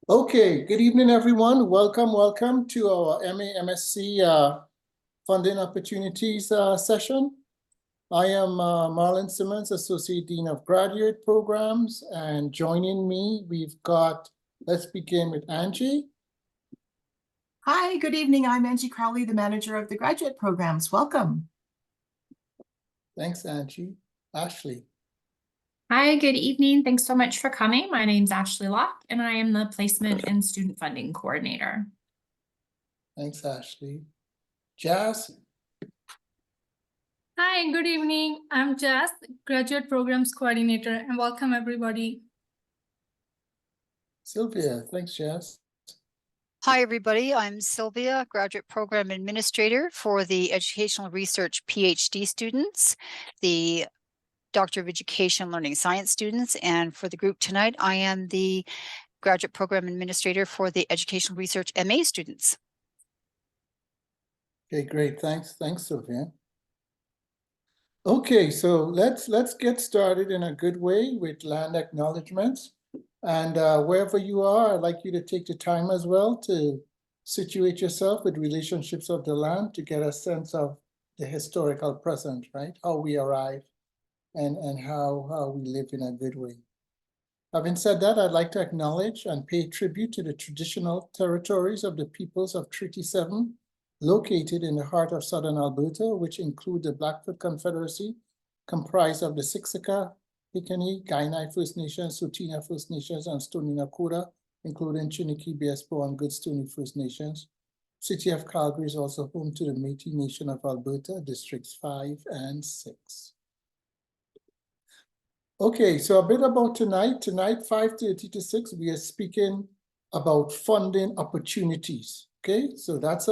Okay, good evening, everyone. Welcome to our MSC Funding Opportunities session. I am Marlon Simmons, Associate Dean of Graduate Programs, and joining me, we've got, let's begin with Angie. Hi, good evening. I'm Angie Crowley, the manager of the graduate programs. Welcome. Thanks, Angie. Ashley. Hi, good evening. Thanks so much for coming. My name's Ashley Locke, and I am the Placement and Student Funding Coordinator. Thanks, Ashley. Jazz. Hi, good evening. I'm Jazz, Graduate Programs Coordinator, and welcome everybody. Sylvia. Thanks, Jazz. Hi, everybody. I'm Sylvia, Graduate Program Administrator for the Educational Research PhD students, the Doctor of Education Learning Science students, and for the group tonight, I am the Graduate Program Administrator for the Educational Research MA students. Okay, great. Thanks, Sylvia. Okay, so let's get started in a good way with land acknowledgements. And wherever you are, I'd like you to take the time as well to situate yourself with relationships of the land to get a sense of the historical present, right? How we arrive and how we live in a good way. Having said that, I'd like to acknowledge and pay tribute to the traditional territories of the peoples of Treaty 7, located in the heart of Southern Alberta, which include the Blackfoot Confederacy, comprised of the Siksika, Piikani, Kainai First Nations, Tsuut'ina First Nations, and Stoney Nakoda, including Chiniki, Bearspaw, and Goodstoney First Nations. City of Calgary is also home to the Métis Nation of Alberta, Districts 5 and 6. Okay, so a bit about tonight. Tonight, 5:30 to 6, we are speaking about funding opportunities. Okay, so that's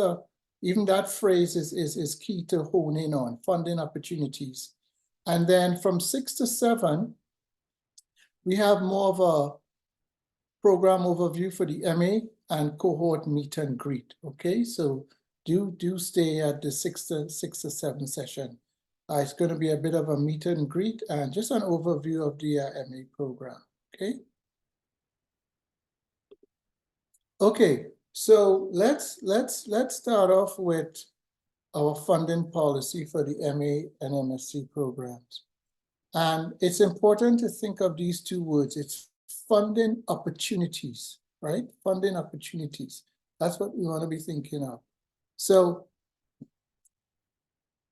even that phrase is key to hone in on, funding opportunities. And then from 6 to 7, we have more of a program overview for the MA and cohort meet and greet. Okay, so do stay at the 6 to 7 session. It's going to be a bit of a meet and greet and just an overview of the MA program. Okay. Okay, so let's start off with our funding policy for the MA and MSc programs. And it's important to think of these two words. It's funding opportunities, right? Funding opportunities. That's what we want to be thinking of. So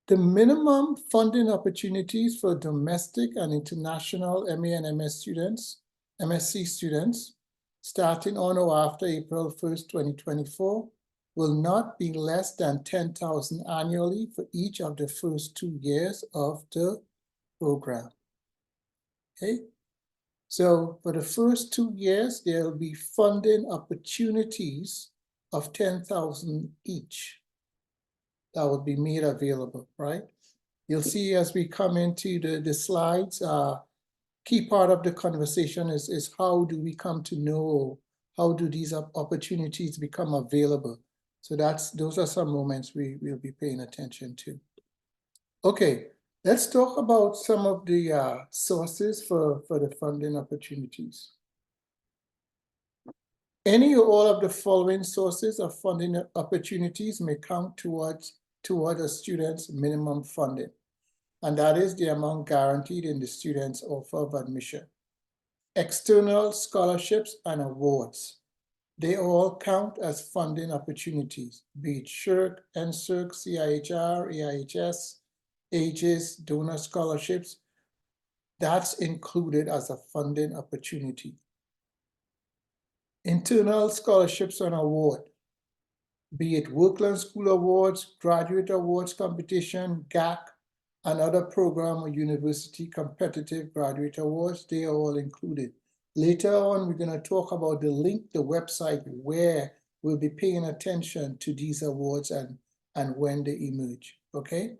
the minimum funding opportunities for domestic and international MA and MSc students, starting on or after April 1st, 2024, will not be less than $10,000 annually for each of the first 2 years of the program. Okay, so for the first 2 years, there will be funding opportunities of $10,000 each that will be made available, right? You'll see as we come into the slides, key part of the conversation is how do we come to know, how do these opportunities become available? So those are some moments we will be paying attention to. Okay, let's talk about some of the sources for the funding opportunities. Any or all of the following sources of funding opportunities may count toward a student's minimum funding, and that is the amount guaranteed in the student's offer of admission. External scholarships and awards, they all count as funding opportunities, be it SSHRC, NSERC, CIHR, AIHS, AGES, donor scholarships. That's included as a funding opportunity. Internal scholarships and award, be it Workland School Awards, Graduate Awards Competition, GAC, and other program or university competitive graduate awards, they are all included. Later on, we're going to talk about the link, the website where we'll be paying attention to these awards and when they emerge, okay?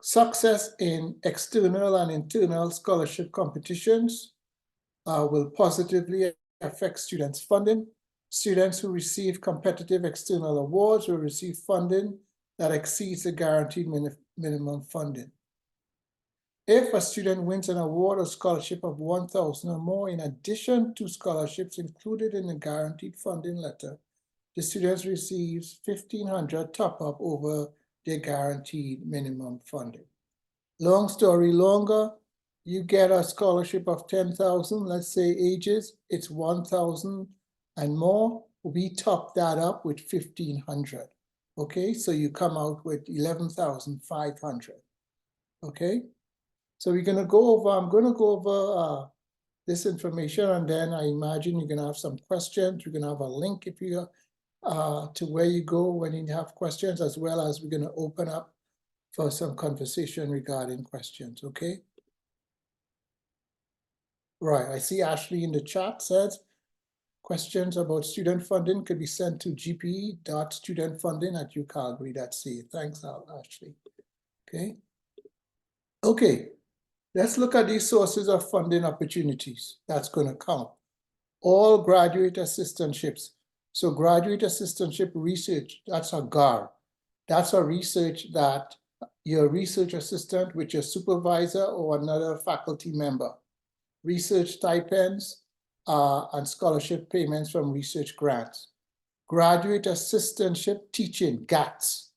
Success in external and internal scholarship competitions will positively affect students' funding. Students who receive competitive external awards will receive funding that exceeds the guaranteed minimum funding. If a student wins an award or scholarship of 1,000 or more, in addition to scholarships included in the guaranteed funding letter, the student receives 1,500 top-up over their guaranteed minimum funding. Long story longer, you get a scholarship of 10,000, let's say ages, it's 1,000 and more. We top that up with 1,500. Okay, so you come out with 11,500. Okay, so we're gonna go over, I'm gonna go over this information, and then I imagine you're gonna have some questions. You're gonna have a link if you to where you go when you have questions, as well as we're gonna open up for some conversation regarding questions, okay? Right, I see Ashley in the chat says, questions about student funding could be sent to gpe.studentfunding@ucalgary.ca. Thanks, Ashley. Okay. Okay, let's look at these sources of funding opportunities that's going to come. All graduate assistantships. So graduate assistantship research, that's a GAR. That's a research that your research assistant with your supervisor or another faculty member. Research stipends and scholarship payments from research grants. Graduate assistantship teaching, GATS,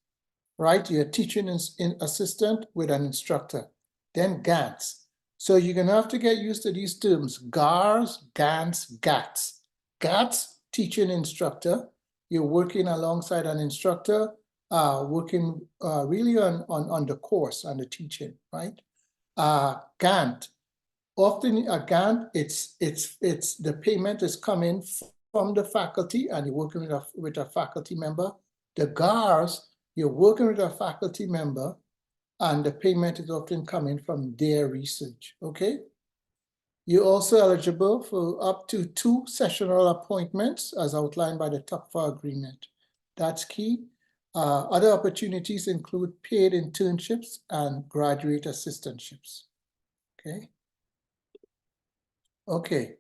right? You're teaching in assistant with an instructor. Then GANTS. So you're gonna have to get used to these terms, GARS, GANTS, GATS. GATS, teaching instructor. You're working alongside an instructor, working really on the course and the teaching, right? GANT, often again, it's the payment is coming from the faculty and you're working with a faculty member. The GARS, you're working with a faculty member and the payment is often coming from their research, okay? You're also eligible for up to 2 sessional appointments as outlined by the TUCFA agreement. That's key. Other opportunities include paid internships and graduate assistantships, okay? Okay.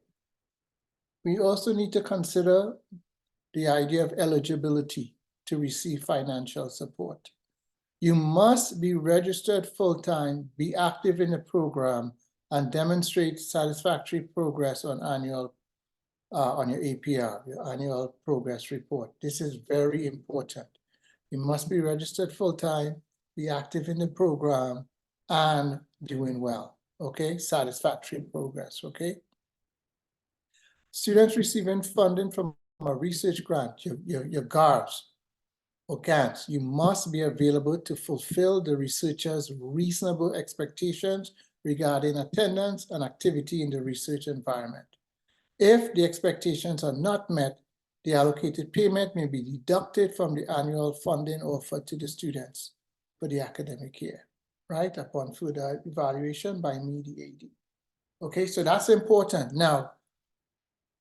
We also need to consider the idea of eligibility to receive financial support. You must be registered full-time, be active in the program, and demonstrate satisfactory progress on your APR, your annual progress report. This is very important. You must be registered full-time, be active in the program, and doing well, okay? Satisfactory progress, okay? Students receiving funding from a research grant, your GARS or GANTs, you must be available to fulfill the researcher's reasonable expectations regarding attendance and activity in the research environment. If the expectations are not met, the allocated payment may be deducted from the annual funding offered to the students for the academic year, right? Upon further evaluation by me, the AD. Okay, so that's important. Now,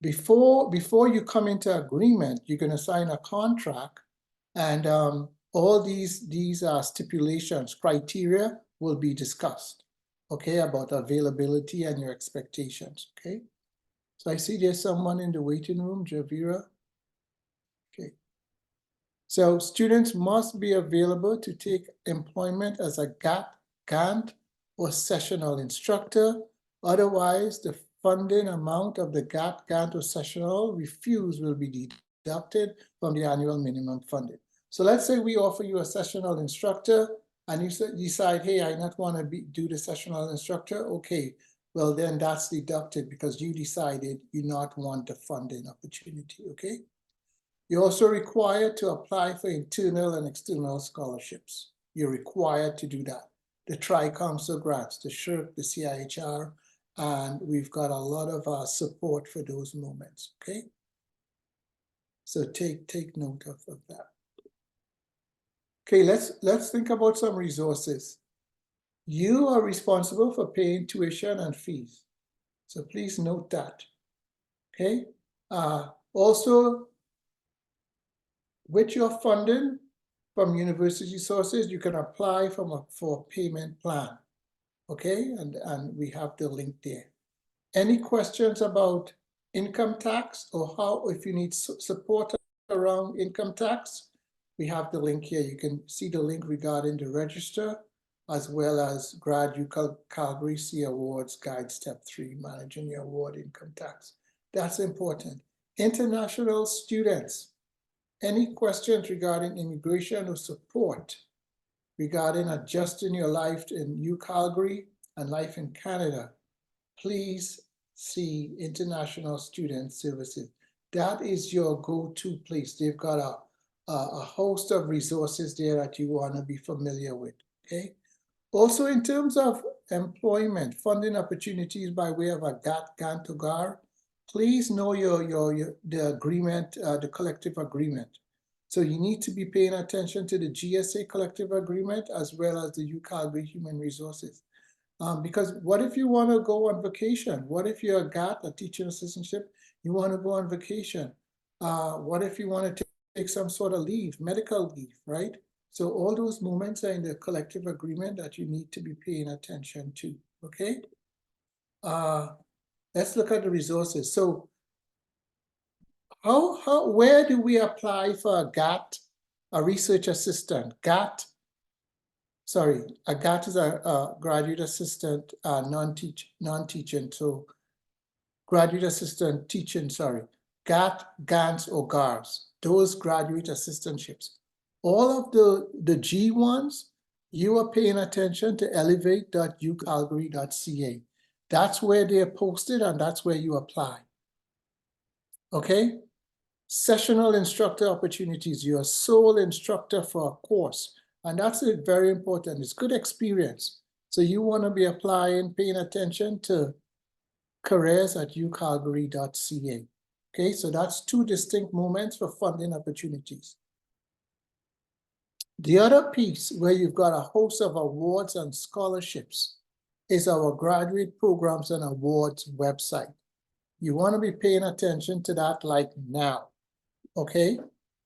before you come into agreement, you're going to sign a contract, and all these stipulations, criteria will be discussed, okay, about availability and your expectations, okay? So I see there's someone in the waiting room, Javira. Okay. So students must be available to take employment as a GANT or sessional instructor. Otherwise, the funding amount of the GANT or sessional refused will be deducted from the annual minimum funding. So let's say we offer you a sessional instructor and you decide, hey, I not want to do the sessional instructor. Okay, well then that's deducted because you decided you not want the funding opportunity, okay? You're also required to apply for internal and external scholarships. You're required to do that. The Tri-Council grants, the SHRC, the CIHR, and we've got a lot of support for those moments, okay? So take note of that. Okay, let's think about some resources. You are responsible for paying tuition and fees. So please note that, okay? Also, with your funding from university sources, you can apply for a payment plan, okay? And we have the link there. Any questions about income tax or how, if you need support around income tax, we have the link here. You can see the link regarding the register as well as Grad Calgary C Awards Guide Step 3, Managing Your Award Income Tax. That's important. International students, any questions regarding immigration or support regarding adjusting your life in Calgary and life in Canada, please see International Student Services. That is your go-to place. They've got a host of resources there that you want to be familiar with, okay? Also, in terms of employment, funding opportunities by way of a GAT or GAR, please know the agreement, the collective agreement. So you need to be paying attention to the GSA collective agreement as well as the UCalgary Human Resources. Because what if you want to go on vacation? What if you're a GAT, a teaching assistantship, you want to go on vacation? What if you want to take some sort of leave, medical leave, right? So all those moments are in the collective agreement that you need to be paying attention to, okay? Let's look at the resources. So where do we apply for a GAT, a research assistant? GAT, sorry, a GAT is a graduate assistant, non-teaching, so graduate assistant teaching, sorry. GAT, GANs, or GARs, those graduate assistantships. All of the G ones, you are paying attention to elevate.ucalgary.ca. That's where they're posted and that's where you apply. Okay? Sessional instructor opportunities, you're a sole instructor for a course. And that's very important. It's good experience. So you want to be applying, paying attention to careers@ucalgary.ca. Okay, so that's two distinct moments for funding opportunities. The other piece where you've got a host of awards and scholarships is our graduate programs and awards website. You want to be paying attention to that like now, okay?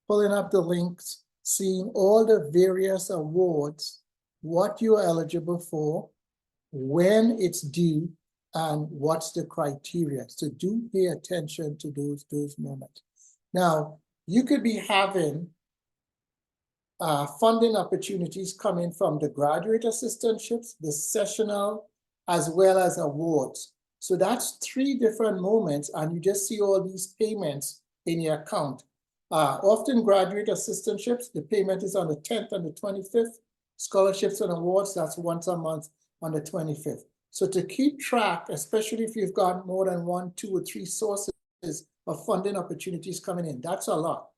Pulling up the links, seeing all the various awards, what you're eligible for, when it's due, and what's the criteria. So do pay attention to those moments. Now, you could be having funding opportunities coming from the graduate assistantships, the sessional, as well as awards. So that's 3 different moments, and you just see all these payments in your account. Often graduate assistantships, the payment is on the 10th and the 25th. Scholarships and awards, that's once a month on the 25th. So to keep track, especially if you've got more than 1, 2, or 3 sources of funding opportunities coming in, that's a lot.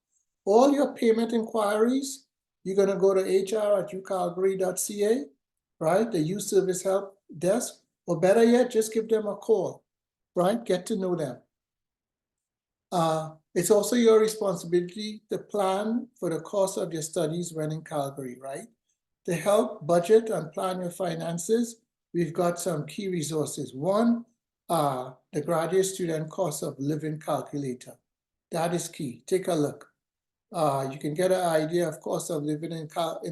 All your payment inquiries, you're going to go to hr@ucalgary.ca, right? The youth service help desk, or better yet, just give them a call, right? Get to know them. It's also your responsibility to plan for the cost of your studies when in Calgary, right? To help budget and plan your finances, we've got some key resources. One, the graduate student cost of living calculator. That is key. Take a look. You can get an idea of cost of living in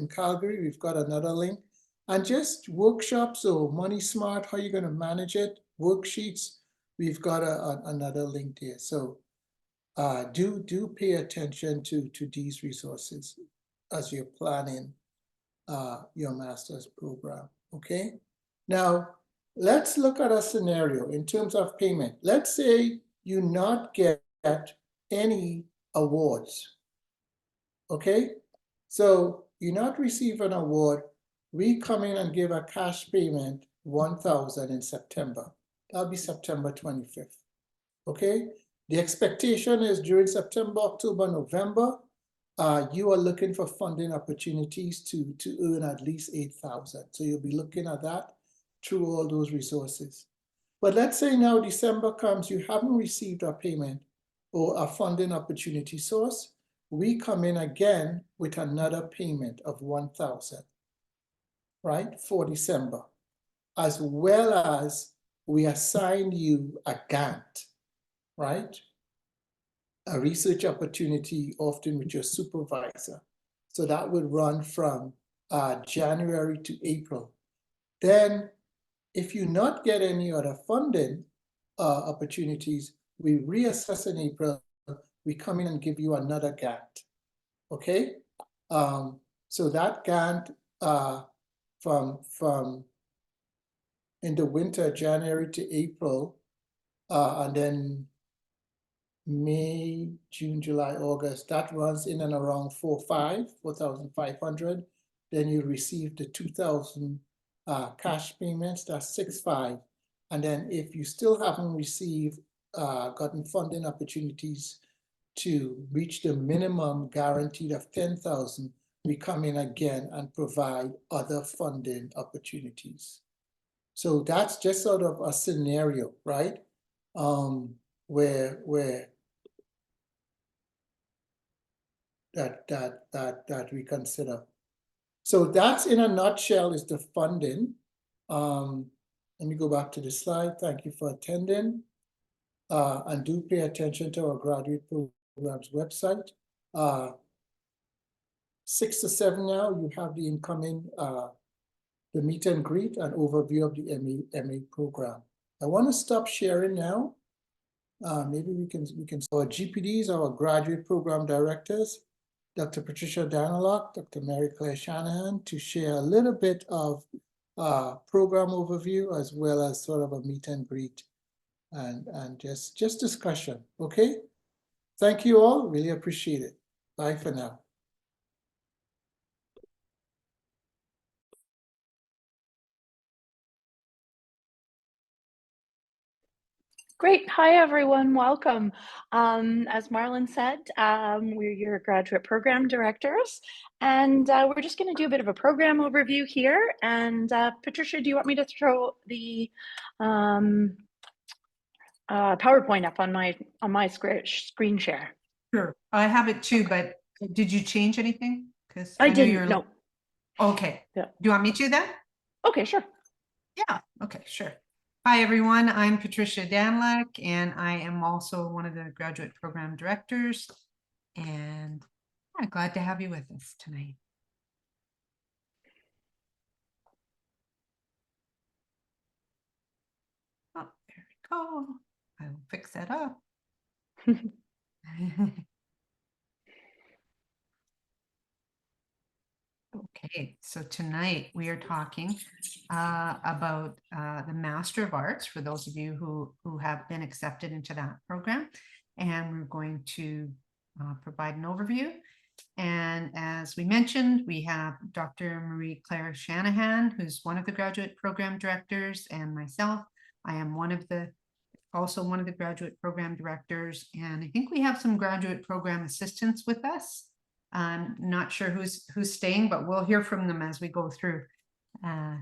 Calgary. We've got another link. And just workshops or Money Smart, how you're going to manage it, worksheets, we've got another link there. So do pay attention to these resources as you're planning your master's program, okay? Now, let's look at a scenario in terms of payment. Let's say you not get any awards, okay? So you not receive an award, we come in and give a cash payment, $1,000 in September. That'll be September 25th, okay? The expectation is during September, October, November, you are looking for funding opportunities to earn at least $8,000. So you'll be looking at that through all those resources. But let's say now December comes, you haven't received a payment or a funding opportunity source. We come in again with another payment of $1,000, right, for December, as well as we assign you a grant, right? A research opportunity, often with your supervisor. So that would run from January to April. Then if you not get any other funding opportunities, we reassess in April, we come in and give you another grant, okay? So that grant from in the winter, January to April, and then May, June, July, August, that runs in and around 4,500. Then you receive the 2,000 cash payments, that's 6,500. And then if you still haven't received, gotten funding opportunities to reach the minimum guaranteed of 10,000, we come in again and provide other funding opportunities. So that's just sort of a scenario, right? Where that we consider. So that's in a nutshell is the funding. Let me go back to the slide. Thank you for attending. And do pay attention to our graduate programs website. 6 to 7 now, you have the incoming, the meet and greet and overview of the MA program. I want to stop sharing now. Maybe we can, our GPDs, our graduate program directors, Dr. Patricia Daniluk, Dr. Mary Claire Shanahan, to share a little bit of program overview as well as sort of a meet and greet and just discussion. Okay. Thank you all. Really appreciate it. Bye for now. Great. Hi, everyone. Welcome. As Marlon said, we're your graduate program directors, and we're just going to do a bit of a program overview here. And Patricia, do you want me to throw the PowerPoint up on my screen share? Sure, I have it too, but did you change anything? Because I didn't. No. Okay. Yeah. Do you want me to then? Okay, sure. Yeah. Okay, sure. Hi, everyone. I'm Patricia Daniluk, and I am also one of the graduate program directors. And I'm glad to have you with us tonight. Oh, there we go. I will fix that up. Okay, so tonight we are talking about the Master of Arts for those of you who have been accepted into that program, and we're going to provide an overview. And as we mentioned, we have Dr. Marie Claire Shanahan, who's one of the graduate program directors, and myself. I am also one of the graduate program directors, and I think we have some graduate program assistants with us. I'm not sure who's staying, but we'll hear from them as we go through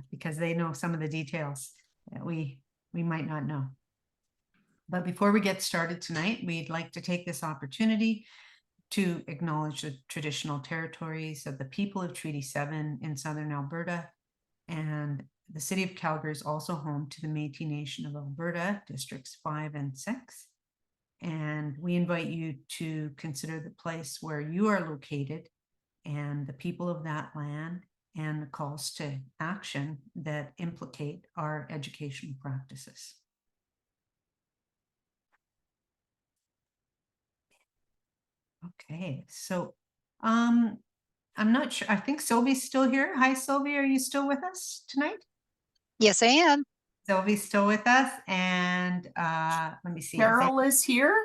because they know some of the details that we might not know. But before we get started tonight, we'd like to take this opportunity to acknowledge the traditional territories of the people of Treaty 7 in Southern Alberta. And the city of Calgary is also home to the Métis Nation of Alberta, Districts 5 and 6. And we invite you to consider the place where you are located and the people of that land and the calls to action that implicate our educational practices. Okay, so I'm not sure. I think Sylvie's still here. Hi, Sylvie. Are you still with us tonight? Yes, I am. Sylvie's still with us, and let me see. Cheryl is here.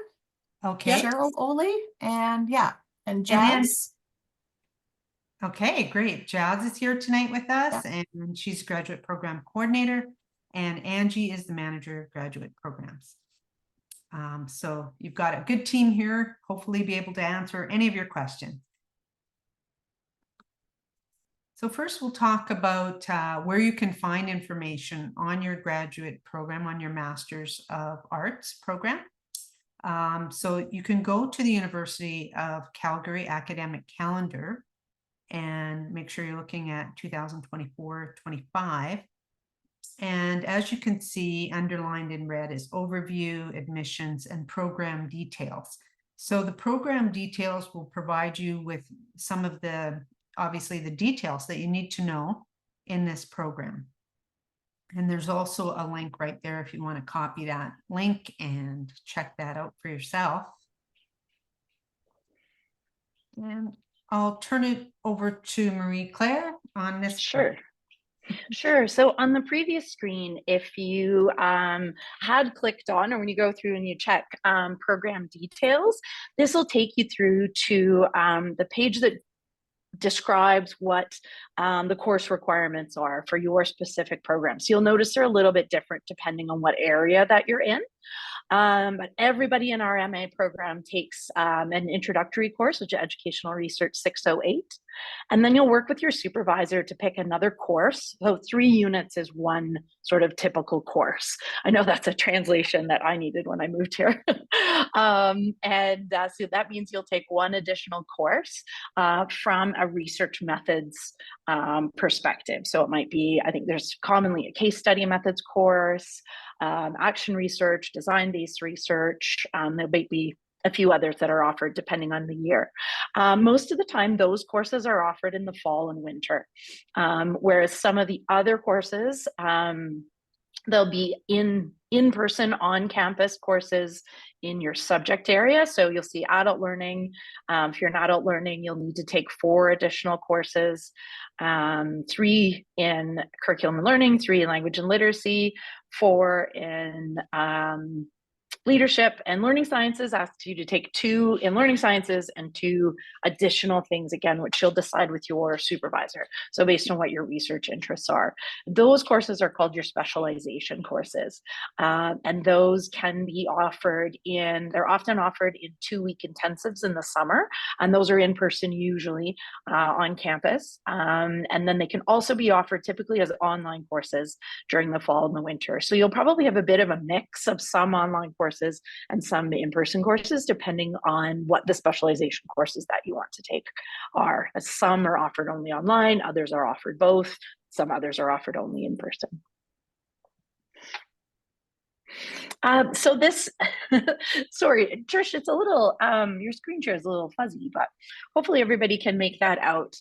Okay. Cheryl Ole, and yeah, and Jazz. Okay, great. Jazz is here tonight with us, and she's graduate program coordinator, and Angie is the manager of graduate programs. So you've got a good team here, hopefully be able to answer any of your questions. So first we'll talk about where you can find information on your graduate program, on your Masters of Arts program. So you can go to the University of Calgary academic calendar and make sure you're looking at 2024-25. And as you can see, underlined in red is overview, admissions, and program details. So the program details will provide you with some of the, obviously, the details that you need to know in this program. And there's also a link right there if you want to copy that link and check that out for yourself. And I'll turn it over to Marie Claire on this. Sure. Sure. So on the previous screen, if you had clicked on, or when you go through and you check program details, this will take you through to the page that describes what the course requirements are for your specific program. So you'll notice they're a little bit different depending on what area that you're in. But everybody in our MA program takes an introductory course, which is Educational Research 608. And then you'll work with your supervisor to pick another course. So 3 units is one sort of typical course. I know that's a translation that I needed when I moved here. So that means you'll take one additional course from a research methods perspective. So it might be, I think there's commonly a case study methods course, action research, design-based research. There might be a few others that are offered depending on the year. Most of the time, those courses are offered in the fall and winter, whereas some of the other courses, they'll be in-person on-campus courses in your subject area. So you'll see adult learning. If you're in adult learning, you'll need to take 4 additional courses, 3 in curriculum and learning, 3 in language and literacy, 4 in leadership and learning sciences. Asks you to take 2 in learning sciences and 2 additional things, again, which you'll decide with your supervisor. So based on what your research interests are. Those courses are called your specialization courses. And those can be offered they're often offered in 2-week intensives in the summer. And those are in person usually on campus. And then they can also be offered typically as online courses during the fall and the winter. So you'll probably have a bit of a mix of some online courses and some in-person courses, depending on what the specialization courses that you want to take are. Some are offered only online, others are offered both, some others are offered only in person. So this, sorry, Trish, it's a little, your screen share is a little fuzzy, but hopefully everybody can make that out.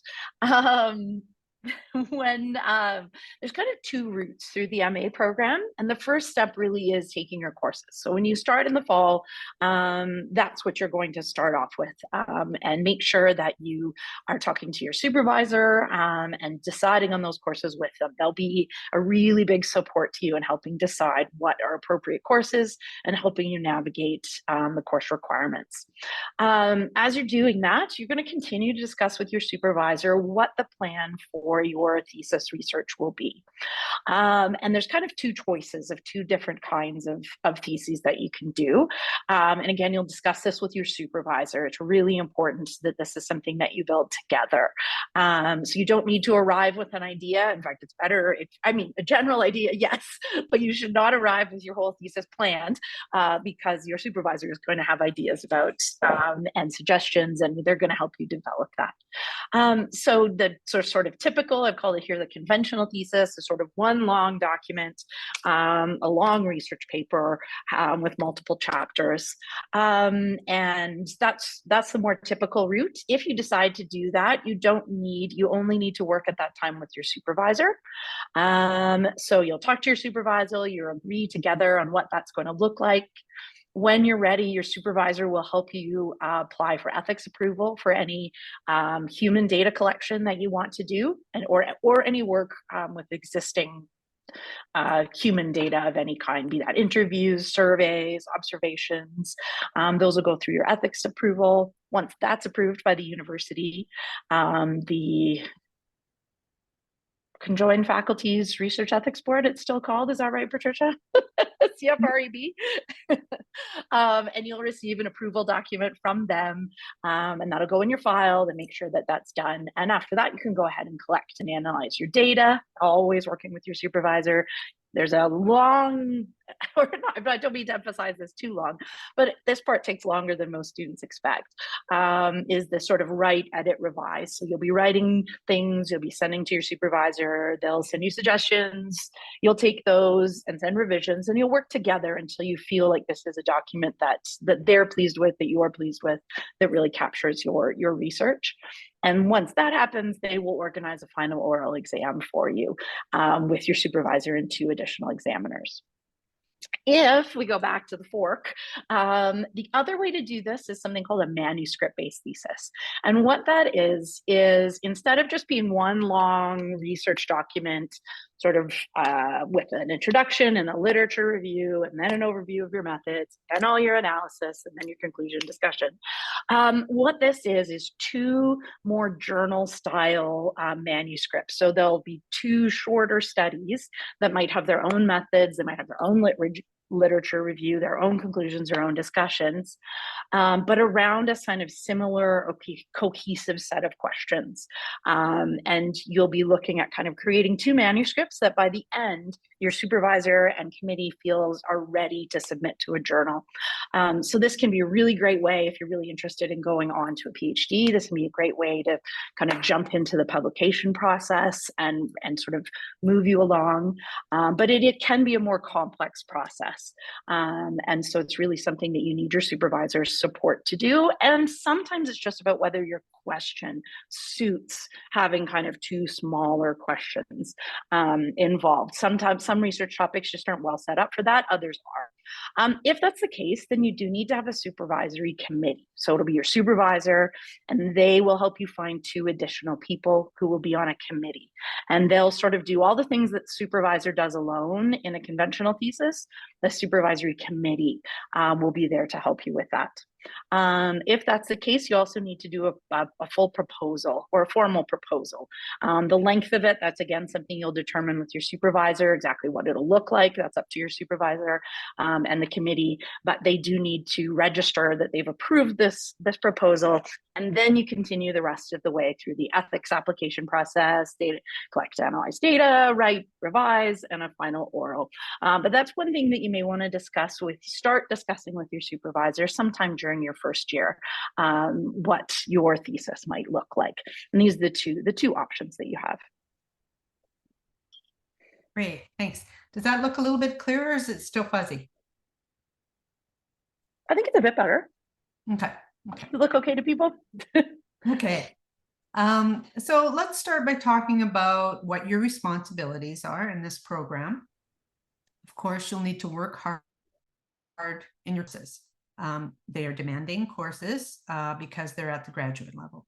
When there's kind of 2 routes through the MA program, and the first step really is taking your courses. So when you start in the fall, that's what you're going to start off with, and make sure that you are talking to your supervisor and deciding on those courses with them. They'll be a really big support to you in helping decide what are appropriate courses and helping you navigate the course requirements. As you're doing that, you're going to continue to discuss with your supervisor what the plan for your thesis research will be. And there's kind of 2 choices of 2 different kinds of theses that you can do. And again, you'll discuss this with your supervisor. It's really important that this is something that you build together. So you don't need to arrive with an idea. In fact, it's better a general idea, yes, but you should not arrive with your whole thesis planned because your supervisor is going to have ideas about and suggestions, and they're going to help you develop that. So the sort of typical, I've called it here the conventional thesis, is sort of one long document, a long research paper with multiple chapters. And that's the more typical route. If you decide to do that, you only need to work at that time with your supervisor. So you'll talk to your supervisor, you'll agree together on what that's going to look like. When you're ready, your supervisor will help you apply for ethics approval for any human data collection that you want to do, or any work with existing human data of any kind, be that interviews, surveys, observations. Those will go through your ethics approval. Once that's approved by the university, the Conjoined Faculties Research Ethics Board, it's still called, is that right, Patricia? CFREB. And you'll receive an approval document from them, and that'll go in your file to make sure that that's done. And after that, you can go ahead and collect and analyze your data, always working with your supervisor. There's a long, I don't mean to emphasize this too long, but this part takes longer than most students expect, is the sort of write, edit, revise. So you'll be writing things, you'll be sending to your supervisor, they'll send you suggestions, you'll take those and send revisions, and you'll work together until you feel like this is a document that they're pleased with, that you are pleased with, that really captures your research. And once that happens, they will organize a final oral exam for you with your supervisor and 2 additional examiners. If we go back to the fork, the other way to do this is something called a manuscript-based thesis. And what that is instead of just being one long research document, sort of with an introduction and a literature review, and then an overview of your methods, and all your analysis, and then your conclusion discussion. What this is 2 more journal-style manuscripts. So there'll be 2 shorter studies that might have their own methods, they might have their own literature review, their own conclusions, their own discussions, but around a kind of similar or cohesive set of questions. And you'll be looking at kind of creating 2 manuscripts that by the end, your supervisor and committee feels are ready to submit to a journal. So this can be a really great way if you're really interested in going on to a PhD. This can be a great way to kind of jump into the publication process and sort of move you along. But it can be a more complex process. And so it's really something that you need your supervisor's support to do. And sometimes it's just about whether your question suits having kind of 2 smaller questions involved. Sometimes some research topics just aren't well set up for that, others are. If that's the case, then you do need to have a supervisory committee. So it'll be your supervisor, and they will help you find 2 additional people who will be on a committee. And they'll sort of do all the things that supervisor does alone in a conventional thesis. The supervisory committee will be there to help you with that. If that's the case, you also need to do a full proposal or a formal proposal. The length of it, that's again something you'll determine with your supervisor, exactly what it'll look like. That's up to your supervisor and the committee, but they do need to register that they've approved this proposal, and then you continue the rest of the way through the ethics application process, data, collect, analyze data, write, revise, and a final oral. But that's one thing that you may want to start discussing with your supervisor sometime during your first year, what your thesis might look like. And these are the two options that you have. Great, thanks. Does that look a little bit clearer, or is it still fuzzy? I think it's a bit better. Okay. Does it look okay to people? Okay. So let's start by talking about what your responsibilities are in this program. Of course, you'll need to work hard in your courses. They are demanding courses because they're at the graduate level.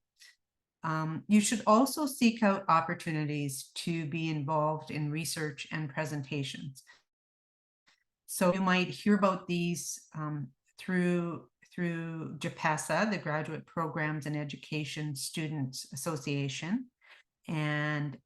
You should also seek out opportunities to be involved in research and presentations. So you might hear about these through GPESA, the Graduate Programs and Education Students Association. And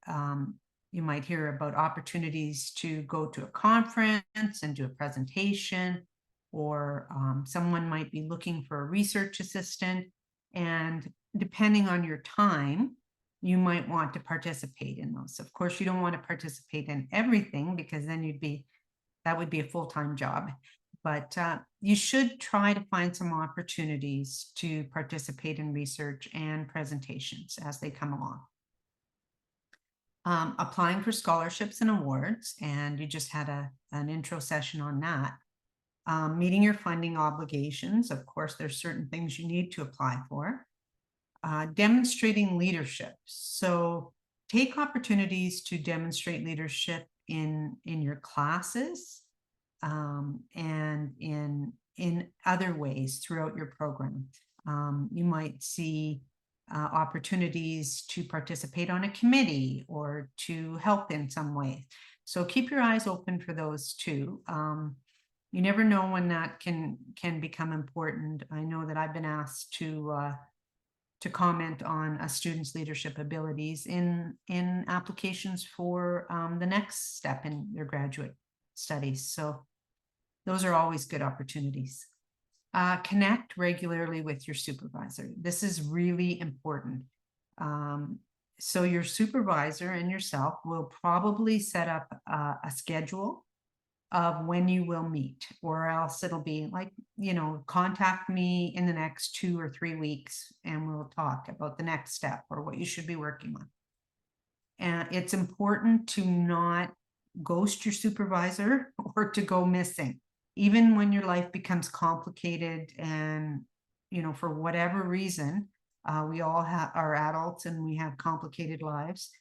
you might hear about opportunities to go to a conference and do a presentation, or someone might be looking for a research assistant. And depending on your time, you might want to participate in those. Of course, you don't want to participate in everything, because then that would be a full-time job. But you should try to find some opportunities to participate in research and presentations as they come along. Applying for scholarships and awards, and you just had an intro session on that. Meeting your funding obligations. Of course, there's certain things you need to apply for. Demonstrating leadership. So take opportunities to demonstrate leadership in your classes and in other ways throughout your program. You might see opportunities to participate on a committee or to help in some way. So keep your eyes open for those too. You never know when that can become important. I know that I've been asked to comment on a student's leadership abilities in applications for the next step in their graduate studies. So those are always good opportunities. Connect regularly with your supervisor. This is really important. So your supervisor and yourself will probably set up a schedule of when you will meet, or else it'll be like, contact me in the next 2 or 3 weeks and we'll talk about the next step or what you should be working on. And it's important to not ghost your supervisor or to go missing. Even when your life becomes complicated and, for whatever reason, we all are adults and we have complicated lives.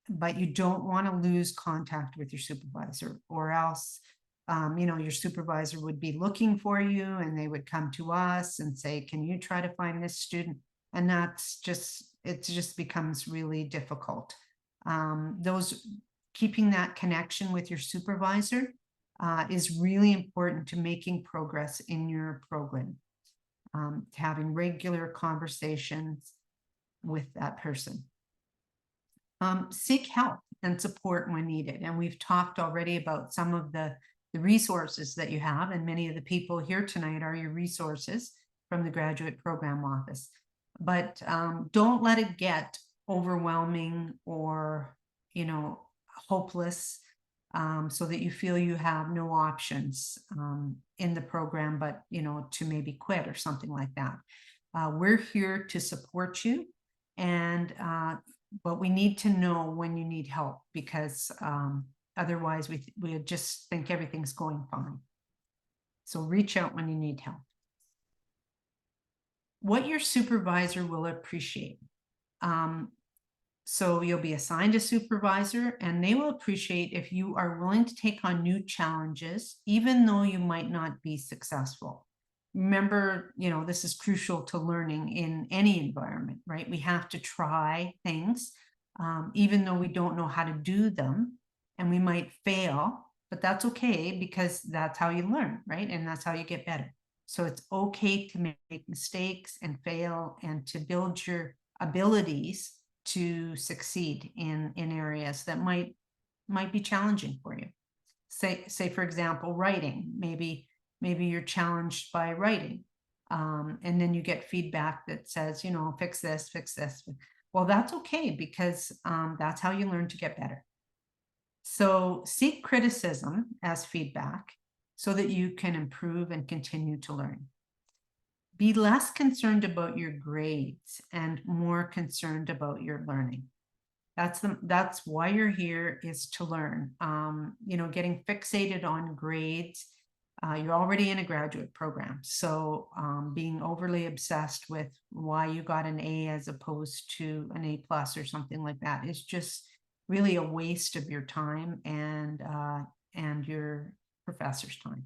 But you don't want to lose contact with your supervisor, or else your supervisor would be looking for you and they would come to us and say, can you try to find this student? And it just becomes really difficult. Keeping that connection with your supervisor is really important to making progress in your program. Having regular conversations with that person. Seek help and support when needed. And we've talked already about some of the resources that you have, and many of the people here tonight are your resources from the graduate program office. But don't let it get overwhelming or, hopeless, so that you feel you have no options in the program, but, to maybe quit or something like that. We're here to support you, but we need to know when you need help, because otherwise we just think everything's going fine. So reach out when you need help. What your supervisor will appreciate. So you'll be assigned a supervisor, and they will appreciate if you are willing to take on new challenges, even though you might not be successful. Remember, this is crucial to learning in any environment, right? We have to try things, even though we don't know how to do them, and we might fail, but that's okay, because that's how you learn, right? And that's how you get better. So it's okay to make mistakes and fail, and to build your abilities to succeed in areas that might be challenging for you. Say for example, writing. Maybe you're challenged by writing, and then you get feedback that says, fix this, fix this. Well, that's okay, because that's how you learn to get better. So seek criticism as feedback so that you can improve and continue to learn. Be less concerned about your grades and more concerned about your learning. That's why you're here, is to learn. Getting fixated on grades, you're already in a graduate program. So being overly obsessed with why you got an A as opposed to an A+ or something like that is just really a waste of your time and your professor's time,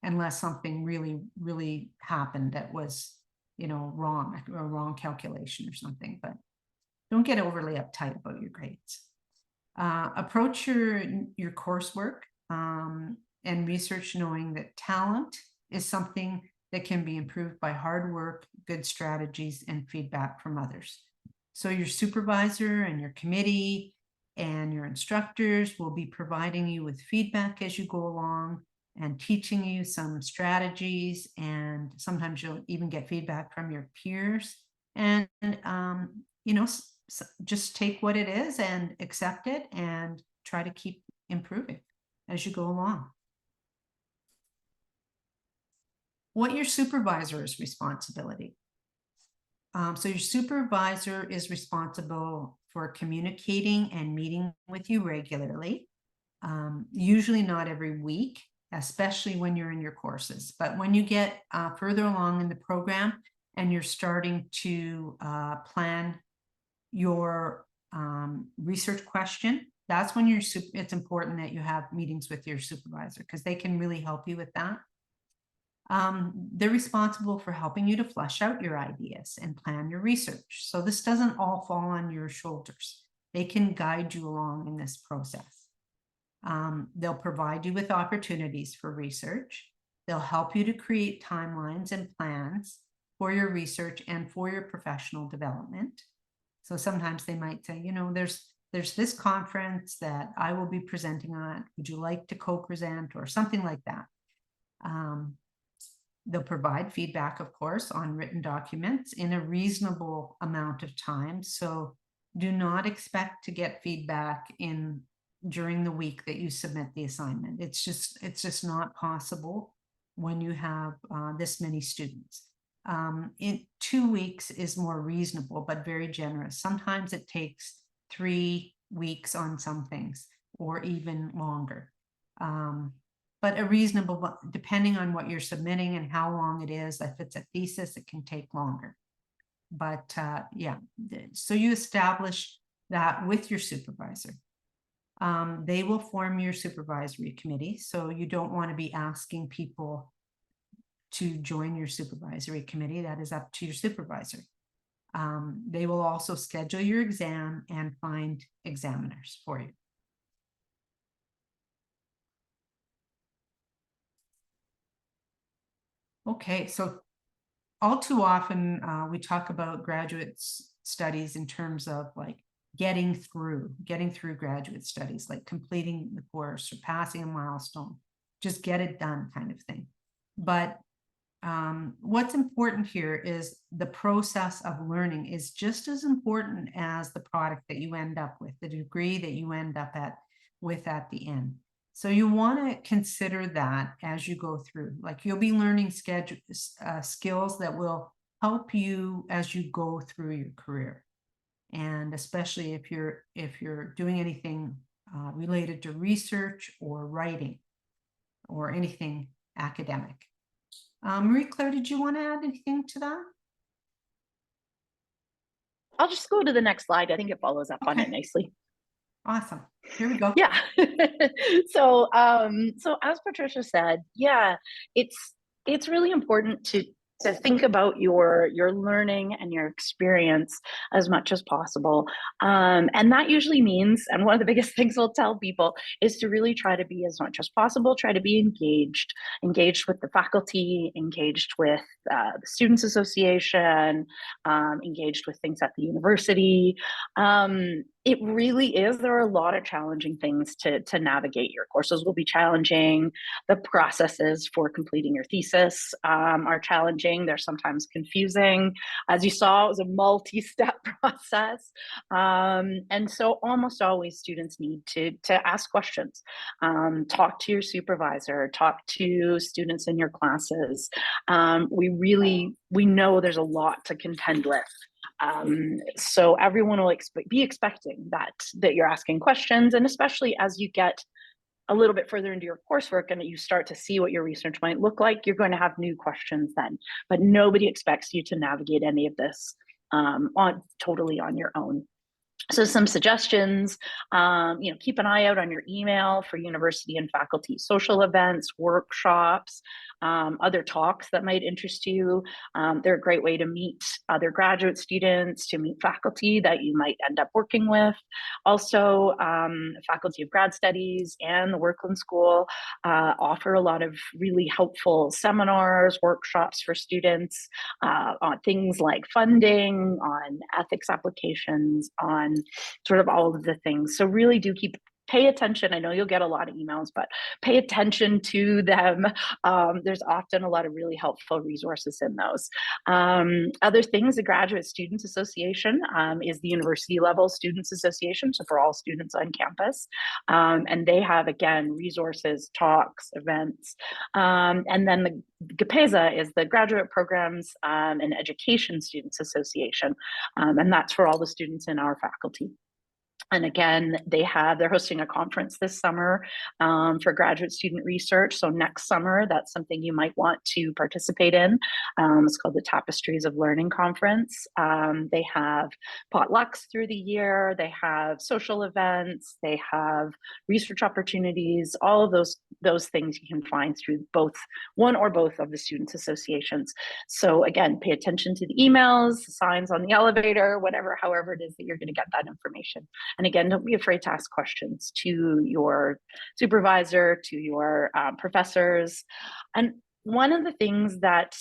unless something really, really happened that was, wrong, a wrong calculation or something. But don't get overly uptight about your grades. Approach your coursework and research knowing that talent is something that can be improved by hard work, good strategies, and feedback from others. So your supervisor and your committee and your instructors will be providing you with feedback as you go along and teaching you some strategies, and sometimes you'll even get feedback from your peers. And just take what it is and accept it and try to keep improving as you go along. What your supervisor's responsibility. So your supervisor is responsible for communicating and meeting with you regularly, usually not every week, especially when you're in your courses. But when you get further along in the program and you're starting to plan your research question, that's when it's important that you have meetings with your supervisor, because they can really help you with that. They're responsible for helping you to flesh out your ideas and plan your research. So this doesn't all fall on your shoulders. They can guide you along in this process. They'll provide you with opportunities for research. They'll help you to create timelines and plans for your research and for your professional development. So sometimes they might say, there's this conference that I will be presenting on. Would you like to co-present, or something like that? They'll provide feedback, of course, on written documents in a reasonable amount of time. So do not expect to get feedback during the week that you submit the assignment. It's just not possible when you have this many students. In 2 weeks is more reasonable, but very generous. Sometimes it takes 3 weeks on some things, or even longer. But a reasonable, depending on what you're submitting and how long it is. If it's a thesis, it can take longer. But yeah, so you establish that with your supervisor. They will form your supervisory committee. So you don't want to be asking people to join your supervisory committee. That is up to your supervisor. They will also schedule your exam and find examiners for you. Okay, so all too often we talk about graduate studies in terms of like getting through graduate studies, like completing the course or passing a milestone, just get it done kind of thing. But what's important here is the process of learning is just as important as the product that you end up with, the degree that you end up with at the end. So you want to consider that as you go through, like you'll be learning skills that will help you as you go through your career. And especially if you're doing anything related to research or writing or anything academic. Marie-Claire, did you want to add anything to that? I'll just go to the next slide. I think it follows up on it nicely. Awesome. Here we go. Yeah. So as Patricia said, yeah, it's really important to think about your learning and your experience as much as possible. And that usually means, and one of the biggest things we'll tell people is to really try to be as much as possible, try to be engaged with the faculty, engaged with the Students Association, engaged with things at the university. It really is, there are a lot of challenging things to navigate. Your courses will be challenging. The processes for completing your thesis are challenging. They're sometimes confusing. As you saw, it was a multi-step process. And so almost always students need to ask questions, talk to your supervisor, talk to students in your classes. We know there's a lot to contend with. So everyone will be expecting that you're asking questions, and especially as you get a little bit further into your coursework and you start to see what your research might look like, you're going to have new questions then. But nobody expects you to navigate any of this totally on your own. So some suggestions, keep an eye out on your email for university and faculty social events, workshops, other talks that might interest you. They're a great way to meet other graduate students, to meet faculty that you might end up working with. Also, Faculty of Grad Studies and the Workland School offer a lot of really helpful seminars, workshops for students on things like funding, on ethics applications, on sort of all of the things. So really do pay attention. I know you'll get a lot of emails, but pay attention to them. There's often a lot of really helpful resources in those. Other things, the Graduate Students Association is the university level students association, so for all students on campus. And they have, again, resources, talks, events. And then the GPESA is the Graduate Programs and Education Students Association. And that's for all the students in our faculty. And again, they're hosting a conference this summer for graduate student research. So next summer, that's something you might want to participate in. It's called the Tapestries of Learning Conference. They have potlucks through the year. They have social events. They have research opportunities. All of those things you can find through one or both of the students associations. So again, pay attention to the emails, signs on the elevator, however it is that you're going to get that information. And again, don't be afraid to ask questions to your supervisor, to your professors. And one of the things that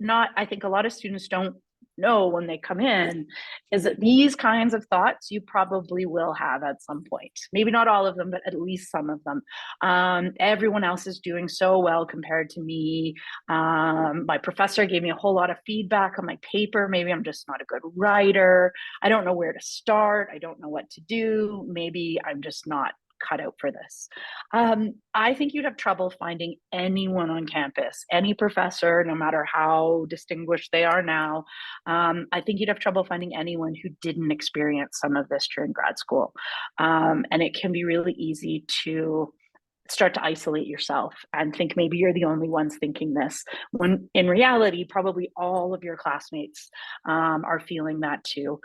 I think a lot of students don't know when they come in is that these kinds of thoughts you probably will have at some point. Maybe not all of them, but at least some of them. Everyone else is doing so well compared to me. My professor gave me a whole lot of feedback on my paper. Maybe I'm just not a good writer. I don't know where to start. I don't know what to do. Maybe I'm just not cut out for this. I think you'd have trouble finding anyone on campus, any professor, no matter how distinguished they are now. I think you'd have trouble finding anyone who didn't experience some of this during grad school. And it can be really easy to start to isolate yourself and think maybe you're the only ones thinking this, when in reality, probably all of your classmates are feeling that too.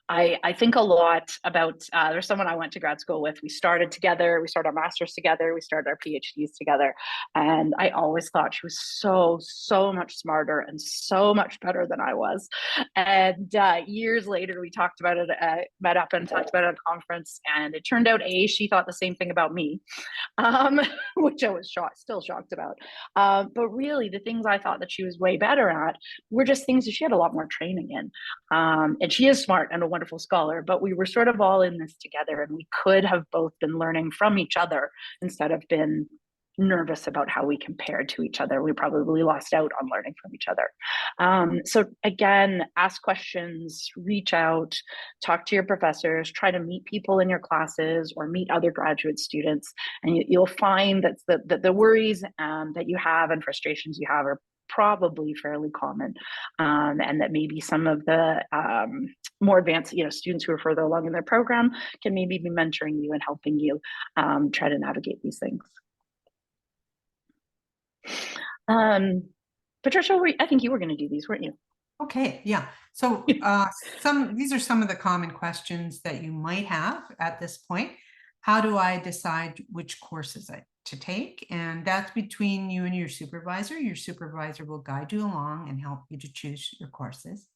I think a lot about, there's someone I went to grad school with. We started together, we started our masters together, we started our PhDs together. And I always thought she was so much smarter and so much better than I was. And years later, we talked about it, met up and talked about it at a conference. And it turned out, she thought the same thing about me, which I was still shocked about. But really, the things I thought that she was way better at were just things that she had a lot more training in. And she is smart and a wonderful scholar, but we were sort of all in this together, and we could have both been learning from each other instead of been nervous about how we compared to each other. We probably lost out on learning from each other. So again, ask questions, reach out, talk to your professors, try to meet people in your classes or meet other graduate students, and you'll find that the worries that you have and frustrations you have are probably fairly common, and that maybe some of the more advanced, students who are further along in their program can maybe be mentoring you and helping you try to navigate these things. Patricia, I think you were going to do these, weren't you? Okay, yeah. So these are some of the common questions that you might have at this point. How do I decide which courses to take? And that's between you and your supervisor. Your supervisor will guide you along and help you to choose your courses.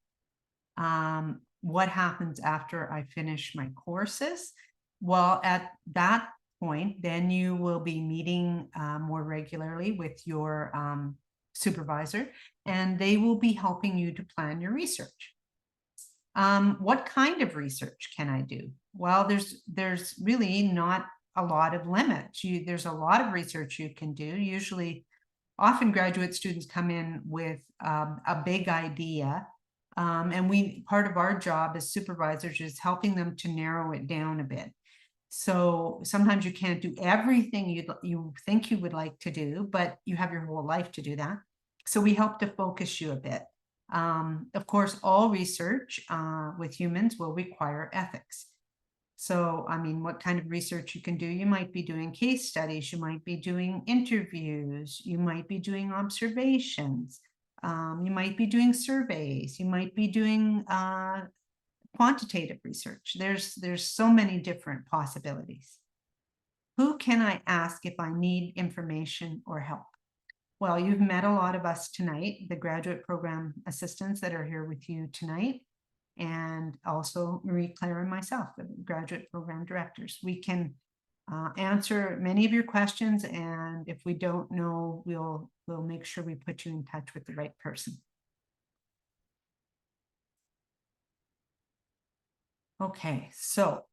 What happens after I finish my courses? Well, at that point, then you will be meeting more regularly with your supervisor, and they will be helping you to plan your research. What kind of research can I do? Well, there's really not a lot of limits. There's a lot of research you can do. Often graduate students come in with a big idea, and part of our job as supervisors is helping them to narrow it down a bit. So sometimes you can't do everything you think you would like to do, but you have your whole life to do that. So we help to focus you a bit. Of course, all research with humans will require ethics. So, I mean, what kind of research you can do? You might be doing case studies, you might be doing interviews, you might be doing observations, you might be doing surveys, you might be doing quantitative research. There's so many different possibilities. Who can I ask if I need information or help? Well, you've met a lot of us tonight, the graduate program assistants that are here with you tonight, and also Marie-Claire and myself, the graduate program directors. We can answer many of your questions, and if we don't know, we'll make sure we put you in touch with the right person. Okay, so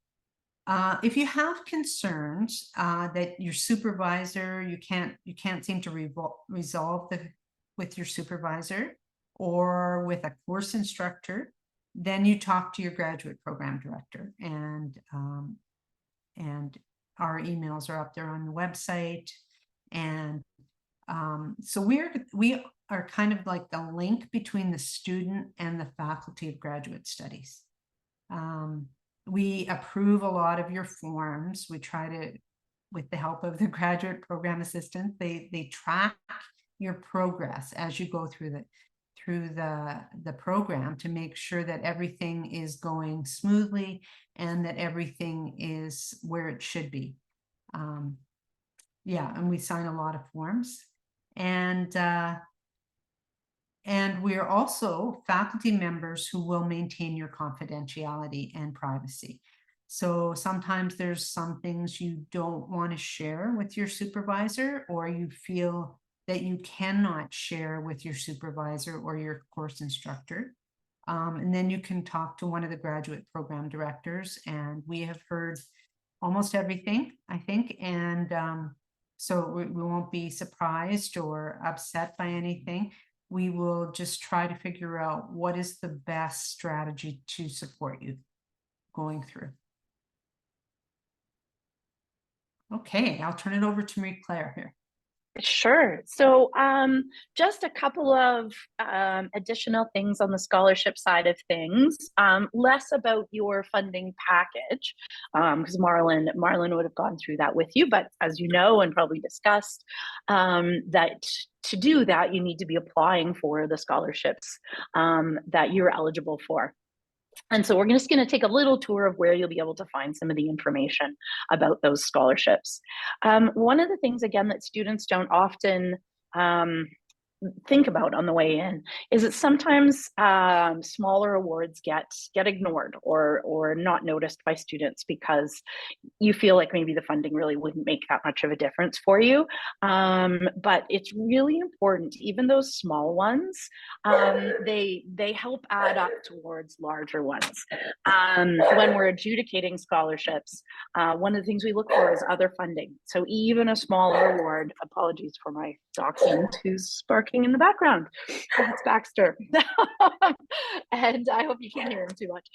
if you have concerns that your supervisor, you can't seem to resolve with your supervisor or with a course instructor, then you talk to your graduate program director, and our emails are up there on the website. And so we are kind of like the link between the student and the faculty of graduate studies. We approve a lot of your forms. We try to, with the help of the graduate program assistant, they track your progress as you go through the program to make sure that everything is going smoothly and that everything is where it should be. Yeah, and we sign a lot of forms, and we are also faculty members who will maintain your confidentiality and privacy. So sometimes there's some things you don't want to share with your supervisor, or you feel that you cannot share with your supervisor or your course instructor. And then you can talk to one of the graduate program directors, and we have heard almost everything, I think. And so we won't be surprised or upset by anything. We will just try to figure out what is the best strategy to support you going through. Okay, I'll turn it over to Marie-Claire here. Sure. So just a couple of additional things on the scholarship side of things, less about your funding package, because Marlon would have gone through that with you, but as you know and probably discussed, that to do that, you need to be applying for the scholarships that you're eligible for. And so we're just going to take a little tour of where you'll be able to find some of the information about those scholarships. One of the things, again, that students don't often think about on the way in is that sometimes smaller awards get ignored or not noticed by students because you feel like maybe the funding really wouldn't make that much of a difference for you. But it's really important, even those small ones, they help add up towards larger ones. When we're adjudicating scholarships, one of the things we look for is other funding. So even a smaller award, apologies for my dachshund who's barking in the background. That's Baxter. And I hope you can't hear him too much.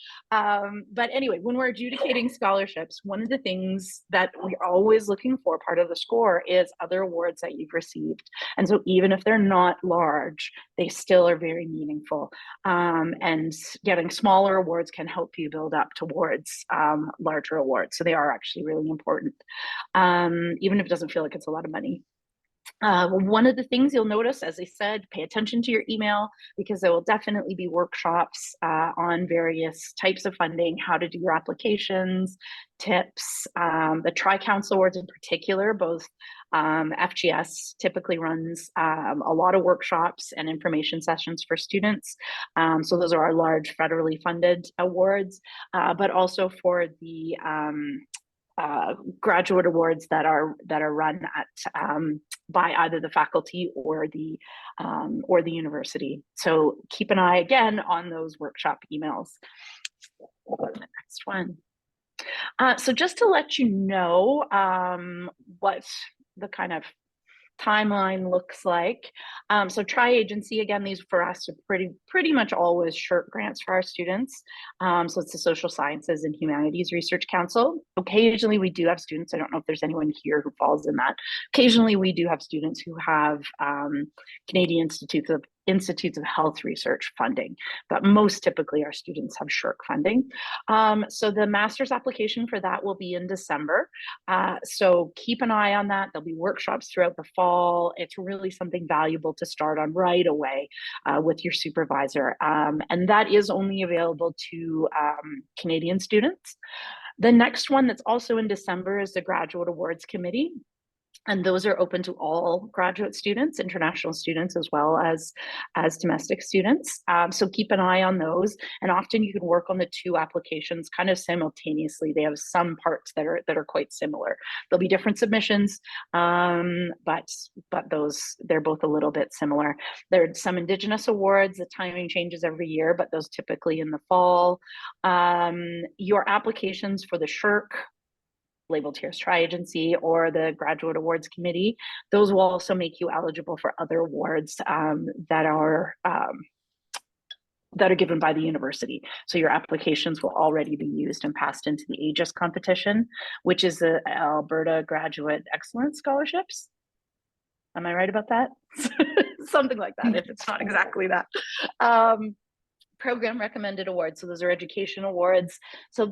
But anyway, when we're adjudicating scholarships, one of the things that we're always looking for, part of the score, is other awards that you've received. And so even if they're not large, they still are very meaningful. And getting smaller awards can help you build up towards larger awards. So they are actually really important, even if it doesn't feel like it's a lot of money. One of the things you'll notice, as I said, pay attention to your email, because there will definitely be workshops on various types of funding, how to do your applications, tips, the Tri-Council Awards in particular. Both FGS typically runs a lot of workshops and information sessions for students. So those are our large federally funded awards, but also for the graduate awards that are run at by either the faculty or the university. So keep an eye again on those workshop emails. The next one. So just to let you know what the kind of timeline looks like. So tri-agency, again, these for us are pretty much always short grants for our students. So it's the Social Sciences and Humanities Research Council. Occasionally we do have students, I don't know if there's anyone here who falls in that. Occasionally we do have students who have Canadian Institutes of Health Research funding, but most typically our students have SSHRC funding. So the master's application for that will be in December. So keep an eye on that. There'll be workshops throughout the fall. It's really something valuable to start on right away with your supervisor. And that is only available to Canadian students. The next one that's also in December is the Graduate Awards Committee. And those are open to all graduate students, international students, as well as domestic students. So keep an eye on those. And often you can work on the two applications kind of simultaneously. They have some parts that are quite similar. There'll be different submissions, but they're both a little bit similar. There are some Indigenous awards. The timing changes every year, but those typically in the fall. Your applications for the SSHRC, labeled here as Tri-Agency, or the Graduate Awards Committee, those will also make you eligible for other awards that are given by the university. So your applications will already be used and passed into the AGIS competition, which is the Alberta Graduate Excellence Scholarships. Am I right about that? Something like that, if it's not exactly that. Program recommended awards. So those are education awards. So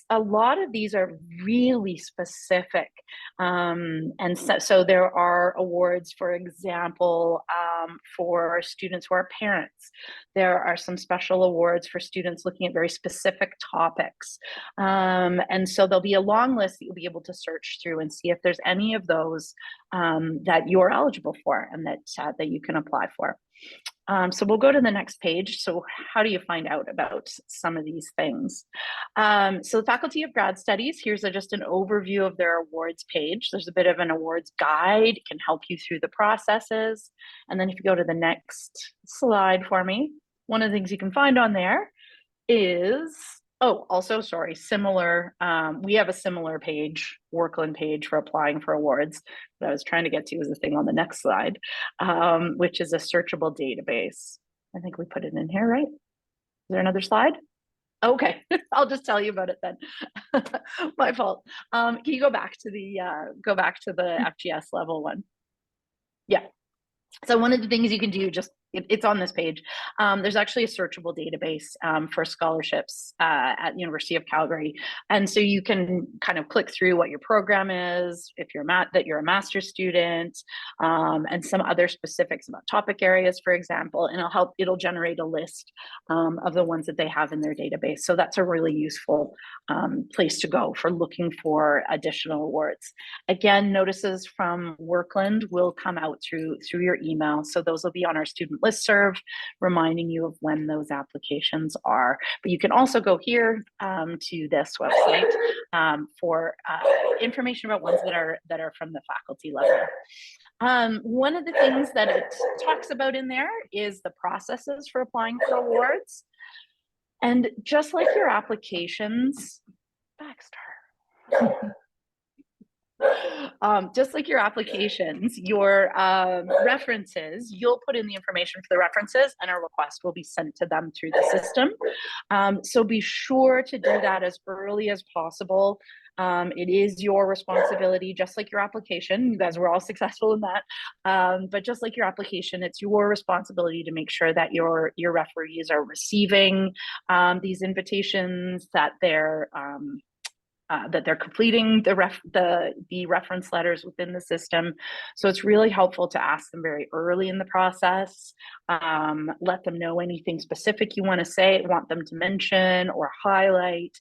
a lot of these are really specific. And so there are awards, for example, for students who are parents. There are some special awards for students looking at very specific topics. And so there'll be a long list that you'll be able to search through and see if there's any of those that you're eligible for and that you can apply for. So we'll go to the next page. So how do you find out about some of these things? So the Faculty of Grad Studies, here's just an overview of their awards page. There's a bit of an awards guide. It can help you through the processes. And then if you go to the next slide for me, one of the things you can find on there is, similar. We have a similar page, Workland page, for applying for awards. What I was trying to get to is the thing on the next slide, which is a searchable database. I think we put it in here, right? Is there another slide? Okay, I'll just tell you about it then. My fault. Can you go back to the FGS level one? Yeah. So one of the things you can do, just it's on this page. There's actually a searchable database for scholarships at University of Calgary. And so you can kind of click through what your program is, if you're a master's student, and some other specifics about topic areas, for example, and it'll generate a list of the ones that they have in their database. So that's a really useful place to go for looking for additional awards. Again, notices from Workland will come out through your email. So those will be on our student listserv, reminding you of when those applications are. But you can also go here to this website for information about ones that are from the faculty level. One of the things that it talks about in there is the processes for applying for awards. And just like your applications, Backstar. Just like your applications, your references, you'll put in the information for the references and a request will be sent to them through the system. So be sure to do that as early as possible. It is your responsibility, just like your application. You guys were all successful in that. But just like your application, it's your responsibility to make sure that your referees are receiving these invitations, that they're completing the reference letters within the system. So it's really helpful to ask them very early in the process. Let them know anything specific you want them to mention or highlight,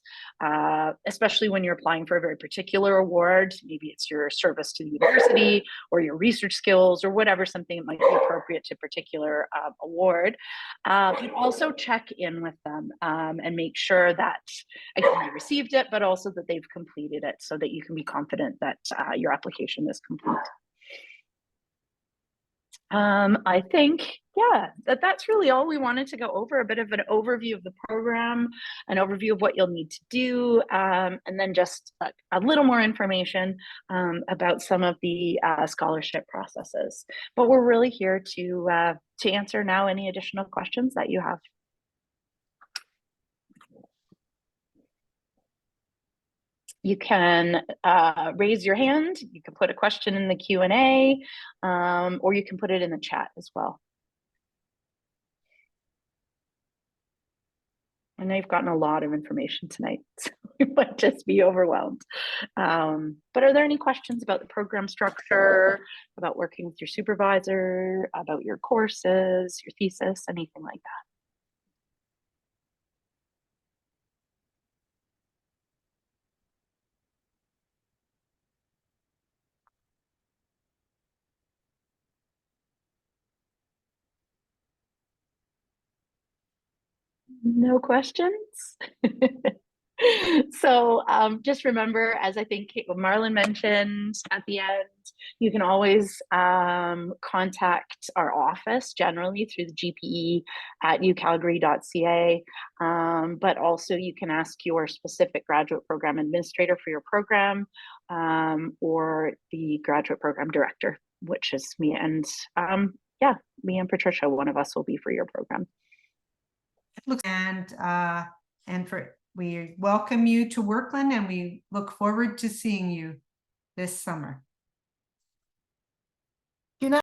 especially when you're applying for a very particular award. Maybe it's your service to the university or your research skills or whatever, something that might be appropriate to a particular award. But also check in with them and make sure that they received it, but also that they've completed it, so that you can be confident that your application is complete. I think, yeah, that's really all we wanted to go over, a bit of an overview of the program, an overview of what you'll need to do, and then just a little more information about some of the scholarship processes. But we're really here to answer now any additional questions that you have. You can raise your hand, you can put a question in the Q&A, or you can put it in the chat as well. I know you've gotten a lot of information tonight, so you might just be overwhelmed. But are there any questions about the program structure, about working with your supervisor, about your courses, your thesis, anything like that? No questions? So just remember, as I think Marlon mentioned at the end, you can always contact our office generally through the GPE at ucalgary.ca, but also you can ask your specific graduate program administrator for your program, or the graduate program director, which is me. And yeah, me and Patricia, one of us will be for your program. We welcome you to Workland, and we look forward to seeing you this summer.